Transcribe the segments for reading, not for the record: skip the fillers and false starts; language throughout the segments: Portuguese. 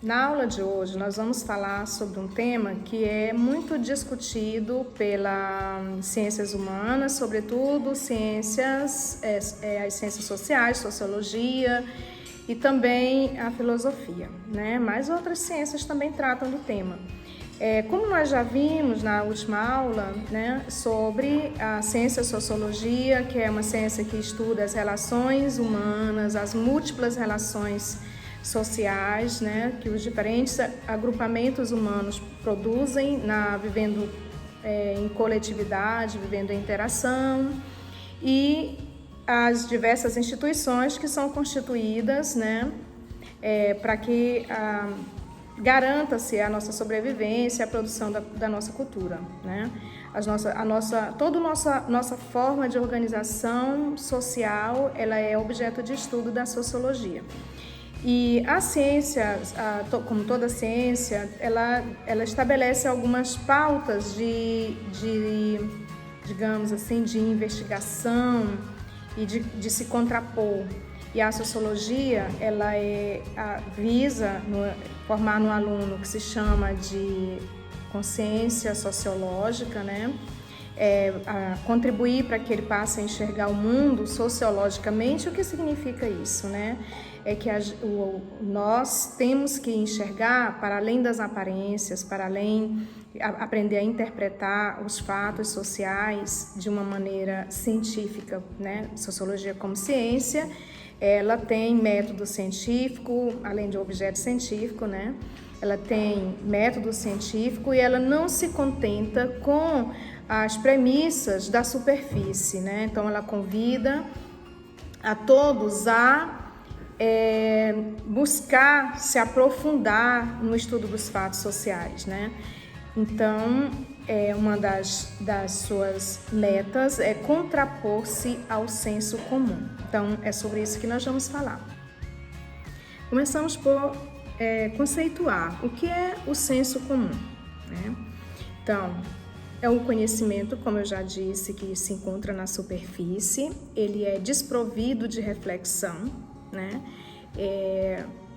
Na aula de hoje nós vamos falar sobre um tema que é muito discutido pelas ciências humanas, sobretudo as ciências sociais, sociologia e também a filosofia, né? Mas outras ciências também tratam do tema. Como nós já vimos na última aula, né, sobre a ciência sociologia, que é uma ciência que estuda as relações humanas, as múltiplas relações sociais, né, que os diferentes agrupamentos humanos produzem vivendo em coletividade, vivendo em interação, e as diversas instituições que são constituídas, né, para que garanta-se a nossa sobrevivência, a produção da nossa cultura, né? Toda a nossa forma de organização social, ela é objeto de estudo da sociologia. E a ciência, como toda ciência, ela estabelece algumas pautas digamos assim, de investigação e de se contrapor. E a sociologia, ela visa formar no aluno o que se chama de consciência sociológica, né? Contribuir para que ele passe a enxergar o mundo sociologicamente. O que significa isso, né? É que nós temos que enxergar para além das aparências, para além aprender a interpretar os fatos sociais de uma maneira científica, né? Sociologia como ciência, ela tem método científico, além de objeto científico, né? Ela tem método científico e ela não se contenta com as premissas da superfície, né? Então, ela convida a todos a buscar se aprofundar no estudo dos fatos sociais, né? Então, uma das suas metas é contrapor-se ao senso comum. Então, é sobre isso que nós vamos falar. Começamos por conceituar o que é o senso comum, né? Então, é um conhecimento, como eu já disse, que se encontra na superfície, ele é desprovido de reflexão, né?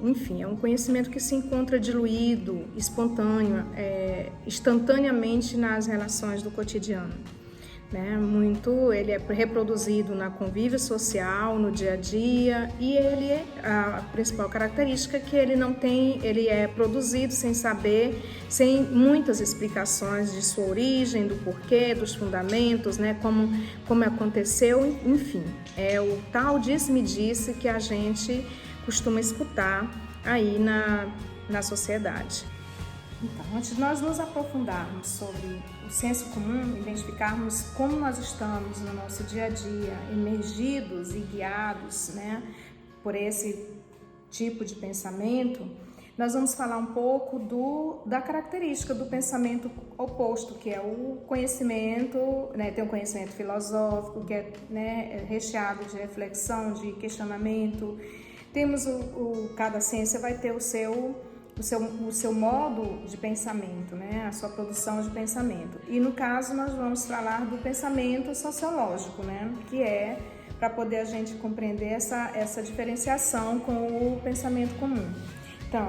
Enfim, é um conhecimento que se encontra diluído, espontâneo, instantaneamente nas relações do cotidiano, né? Ele é reproduzido na convívio social, no dia a dia, e a principal característica é que ele é produzido sem saber, sem muitas explicações de sua origem, do porquê, dos fundamentos, né? Como aconteceu, enfim, é o tal disse-me-disse que a gente costuma escutar aí na sociedade. Então, antes de nós nos aprofundarmos sobre o senso comum, identificarmos como nós estamos no nosso dia a dia, emergidos e guiados, né, por esse tipo de pensamento, nós vamos falar um pouco da característica do pensamento oposto, que é o conhecimento, né, tem um conhecimento filosófico, que é, né, recheado de reflexão, de questionamento. Temos cada ciência vai ter o seu modo de pensamento, né? A sua produção de pensamento. E no caso nós vamos falar do pensamento sociológico, né? Que é para poder a gente compreender essa diferenciação com o pensamento comum. Então,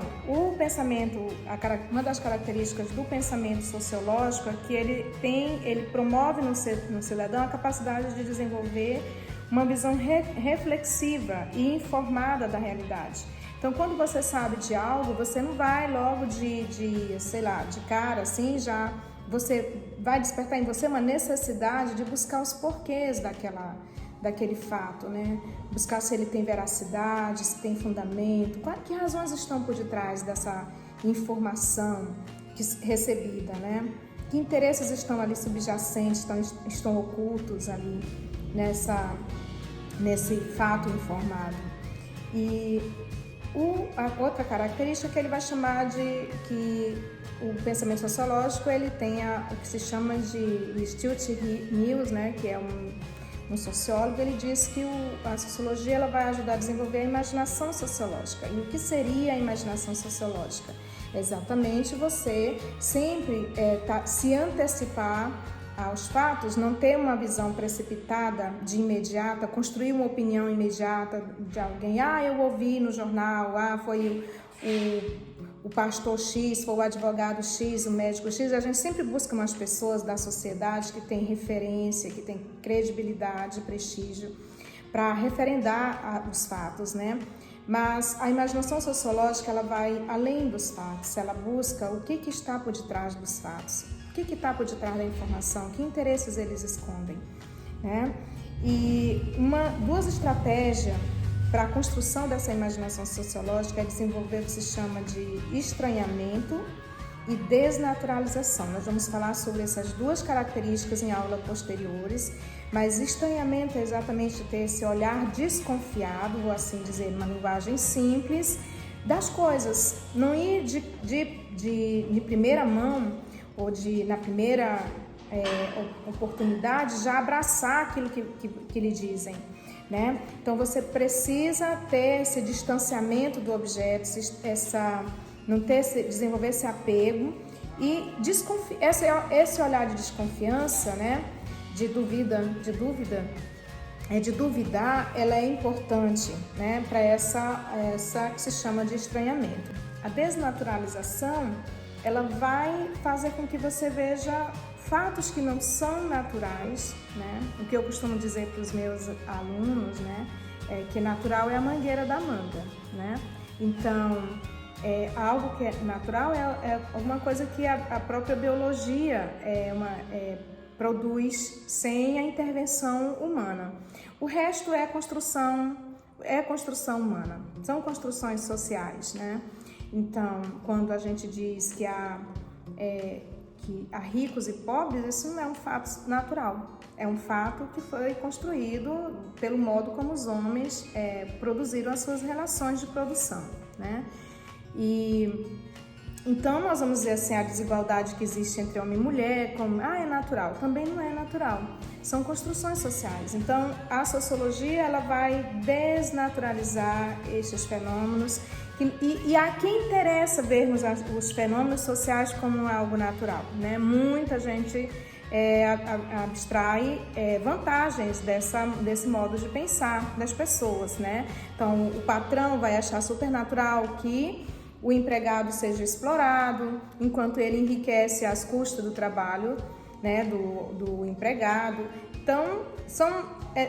uma das características do pensamento sociológico é que ele promove no cidadão a capacidade de desenvolver uma visão reflexiva e informada da realidade. Então, quando você sabe de algo, você não vai logo de cara, assim, já você vai despertar em você uma necessidade de buscar os porquês daquele fato, né? Buscar se ele tem veracidade, se tem fundamento, que razões estão por detrás dessa informação recebida, né? Que interesses estão ali subjacentes, estão ocultos ali nesse fato informado. E a outra característica que ele vai chamar de que o pensamento sociológico ele tem o que se chama de Stuart Mills, né, que é um sociólogo. Ele diz que a sociologia ela vai ajudar a desenvolver a imaginação sociológica. E o que seria a imaginação sociológica? É exatamente você sempre se antecipar aos fatos, não ter uma visão precipitada de imediata, construir uma opinião imediata de alguém. Eu ouvi no jornal, foi o pastor X, ou o advogado X, o médico X, a gente sempre busca umas pessoas da sociedade que têm referência, que têm credibilidade, prestígio, para referendar os fatos, né? Mas a imaginação sociológica, ela vai além dos fatos, ela busca o que está por detrás dos fatos, o que está por detrás da informação, que interesses eles escondem, né? E duas estratégias para a construção dessa imaginação sociológica é desenvolver o que se chama de estranhamento e desnaturalização. Nós vamos falar sobre essas duas características em aulas posteriores, mas estranhamento é exatamente ter esse olhar desconfiado, vou assim dizer, numa linguagem simples, das coisas. Não ir de primeira mão ou na primeira oportunidade já abraçar aquilo que lhe dizem, né? Então você precisa ter esse distanciamento do objeto, desenvolver esse apego e esse olhar de desconfiança, né? De duvidar, ela é importante, né? Para essa que se chama de estranhamento. A desnaturalização, ela vai fazer com que você veja fatos que não são naturais, né? O que eu costumo dizer para os meus alunos, né? É que natural é a mangueira da manga, né? Então, algo que é natural é alguma coisa que a própria biologia produz sem a intervenção humana. O resto é construção humana, são construções sociais, né? Então, quando a gente diz que há ricos e pobres, isso não é um fato natural, é um fato que foi construído pelo modo como os homens produziram as suas relações de produção, né? E então nós vamos dizer assim, a desigualdade que existe entre homem e mulher, como é natural, também não é natural, são construções sociais. Então a sociologia, ela vai desnaturalizar estes fenômenos e a quem interessa vermos os fenômenos sociais como algo natural, né? Muita gente abstrai vantagens desse modo de pensar das pessoas, né? Então o patrão vai achar super natural que o empregado seja explorado, enquanto ele enriquece às custas do trabalho, né, do empregado. Então,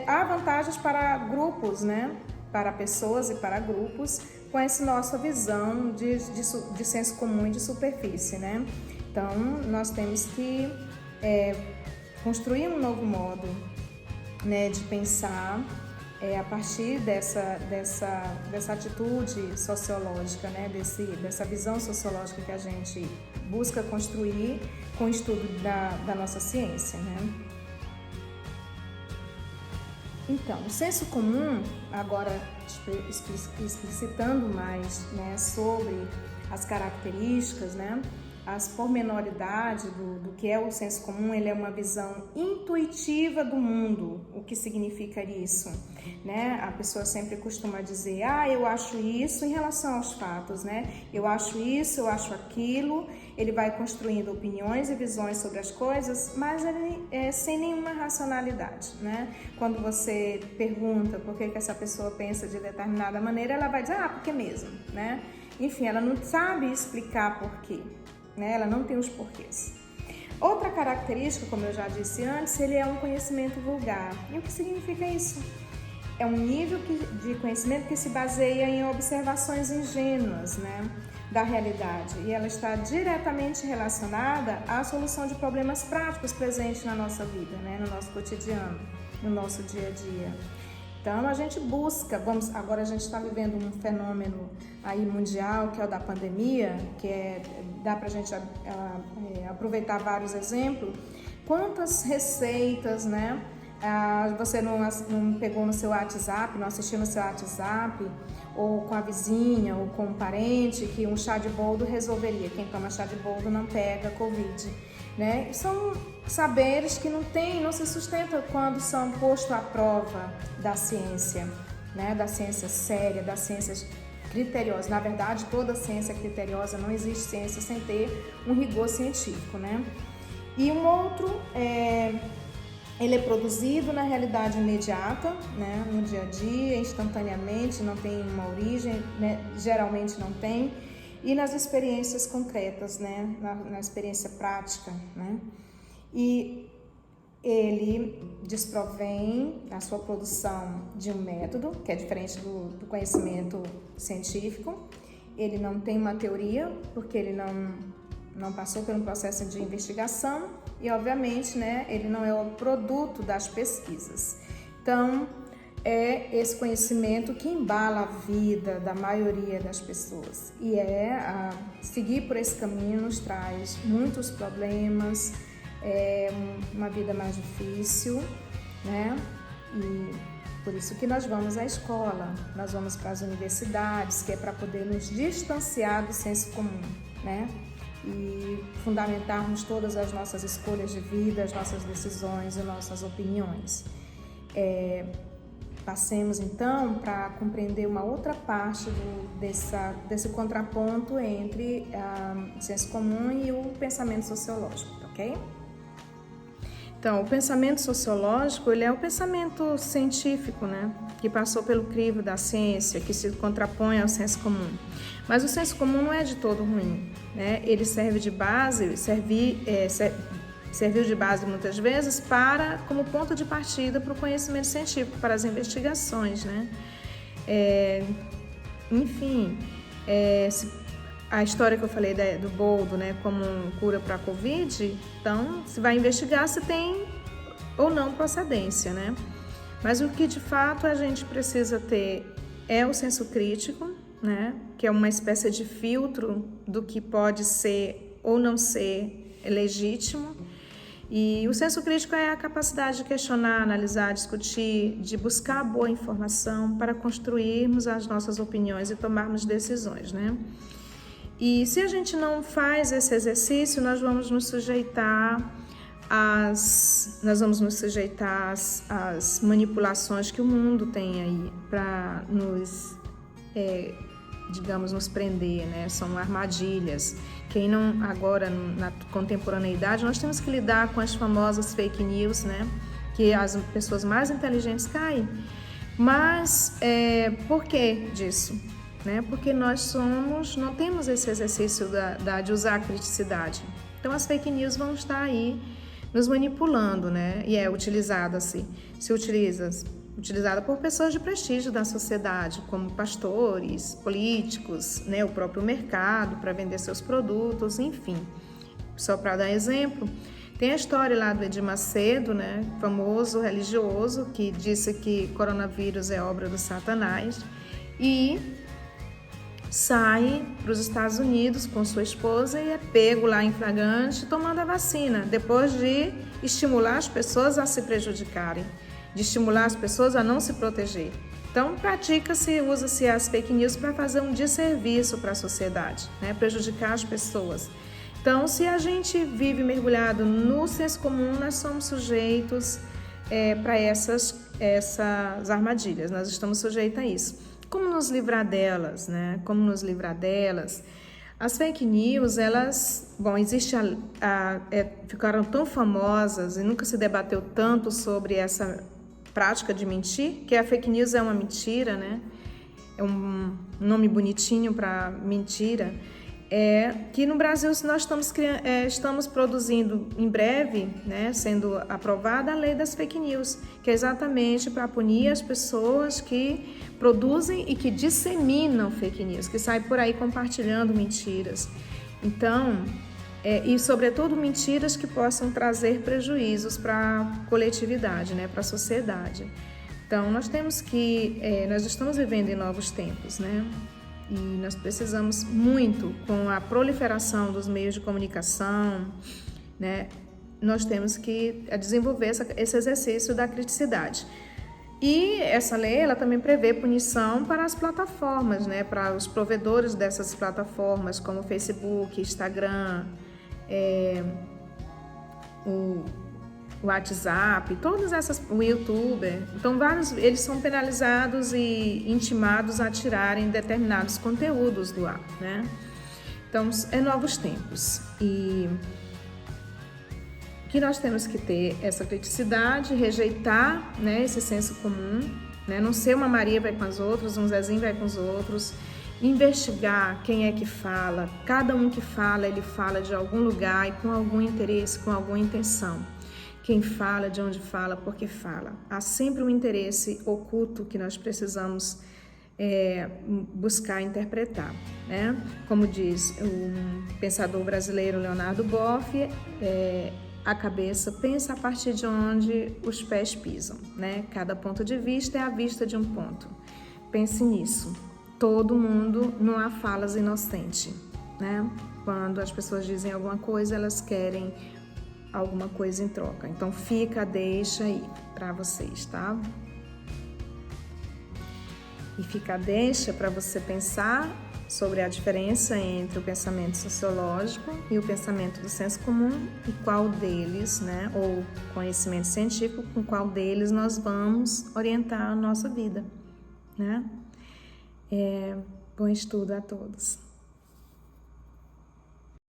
há vantagens para grupos, né, para pessoas e para grupos, com essa nossa visão de senso comum e de superfície, né? Então, nós temos que construir um novo modo, né, de pensar a partir dessa atitude sociológica, né, dessa visão sociológica que a gente busca construir com o estudo da nossa ciência, né? Então, o senso comum, agora explicitando mais, né, sobre as características, né, as pormenoridades do que é o senso comum, ele é uma visão intuitiva do mundo. O que significa isso? Né? A pessoa sempre costuma dizer, eu acho isso em relação aos fatos, né? Eu acho isso, eu acho aquilo. Ele vai construindo opiniões e visões sobre as coisas, mas ele sem nenhuma racionalidade, né? Quando você pergunta por que essa pessoa pensa de determinada maneira, ela vai dizer, porque mesmo, né? Enfim, ela não sabe explicar por quê. Né? Ela não tem os porquês. Outra característica, como eu já disse antes, ele é um conhecimento vulgar. E o que significa isso? É um nível de conhecimento que se baseia em observações ingênuas, né, da realidade. E ela está diretamente relacionada à solução de problemas práticos presentes na nossa vida, né, no nosso cotidiano, no nosso dia a dia. Então a gente busca, agora a gente está vivendo um fenômeno aí mundial, que é o da pandemia, dá para a gente aproveitar vários exemplos. Quantas receitas, né? Você não pegou no seu WhatsApp, não assistiu no seu WhatsApp, ou com a vizinha, ou com um parente, que um chá de boldo resolveria. Quem toma chá de boldo não pega Covid. Né? São saberes que não se sustentam quando são postos à prova da ciência, né? Da ciência séria, das ciências criteriosas. Na verdade, toda ciência criteriosa, não existe ciência sem ter um rigor científico, né? E um outro, ele é produzido na realidade imediata, né? No dia a dia, instantaneamente, não tem uma origem, né? Geralmente não tem. e nas experiências concretas, né? Na experiência prática, né? E ele desprovém a sua produção de um método, que é diferente do conhecimento científico. Ele não tem uma teoria, porque ele não passou por um processo de investigação e, obviamente, né, ele não é o produto das pesquisas. Então, é esse conhecimento que embala a vida da maioria das pessoas. E seguir por esse caminho nos traz muitos problemas, uma vida mais difícil, né? E por isso que nós vamos à escola, nós vamos para as universidades, que é para poder nos distanciar do senso comum, né? E fundamentarmos todas as nossas escolhas de vida, as nossas decisões e nossas opiniões. Passemos então para compreender uma outra parte desse contraponto entre o senso comum e o pensamento sociológico, ok? Então, o pensamento sociológico, ele é o pensamento científico, né? Que passou pelo crivo da ciência, que se contrapõe ao senso comum. Mas o senso comum não é de todo ruim, né? Ele serve de base, serviu de base muitas vezes como ponto de partida para o conhecimento científico, para as investigações, né? A história que eu falei do boldo, né, como cura para a Covid, então se vai investigar se tem ou não procedência, né? Mas o que de fato a gente precisa ter é o senso crítico, né, que é uma espécie de filtro do que pode ser ou não ser legítimo. E o senso crítico é a capacidade de questionar, analisar, discutir, de buscar boa informação para construirmos as nossas opiniões e tomarmos decisões, né? E se a gente não faz esse exercício, nós vamos nos sujeitar às manipulações que o mundo tem aí para nos prender, né? São armadilhas. Agora, na contemporaneidade, nós temos que lidar com as famosas fake news, né? Que as pessoas mais inteligentes caem. Mas, por que disso? Né? Porque nós não temos esse exercício de usar a criticidade. Então, as fake news vão estar aí nos manipulando, né? E utilizada por pessoas de prestígio da sociedade, como pastores, políticos, né? O próprio mercado para vender seus produtos, enfim. Só para dar exemplo, tem a história lá do Edir Macedo, né? Famoso religioso, que disse que coronavírus é obra do Satanás e sai para os Estados Unidos com sua esposa e é pego lá em flagrante tomando a vacina, depois de estimular as pessoas a se prejudicarem, de estimular as pessoas a não se proteger. Então, usa-se as fake news para fazer um desserviço para a sociedade, né? Prejudicar as pessoas. Então, se a gente vive mergulhado no senso comum, nós somos sujeitos para essas armadilhas, nós estamos sujeitos a isso. Como nos livrar delas, né? As fake news, ficaram tão famosas e nunca se debateu tanto sobre essa prática de mentir, que a fake news é uma mentira, né? É um nome bonitinho para mentira. Que no Brasil nós estamos produzindo em breve, né, sendo aprovada a lei das fake news, que é exatamente para punir as pessoas que produzem e que disseminam fake news, que saem por aí compartilhando mentiras. Então, e sobretudo mentiras que possam trazer prejuízos para a coletividade, né, para a sociedade. Então, nós estamos vivendo em novos tempos, né? E nós precisamos muito, com a proliferação dos meios de comunicação, né? Nós temos que desenvolver esse exercício da criticidade. E essa lei, ela também prevê punição para as plataformas, né? Para os provedores dessas plataformas, como o Facebook, Instagram, o WhatsApp, o YouTube. Então, eles são penalizados e intimados a tirarem determinados conteúdos do ar, né? Então, novos tempos. E que nós temos que ter essa criticidade, rejeitar, né, esse senso comum, né? Não ser uma Maria vai com as outras, um Zezinho vai com os outros, investigar quem é que fala. Cada um que fala, ele fala de algum lugar e com algum interesse, com alguma intenção. Quem fala, de onde fala, por que fala. Há sempre um interesse oculto que nós precisamos buscar interpretar, né? Como diz o pensador brasileiro Leonardo Boff, a cabeça pensa a partir de onde os pés pisam, né? Cada ponto de vista é a vista de um ponto. Pense nisso. Todo mundo, não há falas inocentes, né? Quando as pessoas dizem alguma coisa, elas querem alguma coisa em troca. Então deixa aí para vocês, tá? E fica a deixa para você pensar sobre a diferença entre o pensamento sociológico e o pensamento do senso comum e qual deles, né, ou conhecimento científico, com qual deles nós vamos orientar a nossa vida, né? Bom estudo a todos.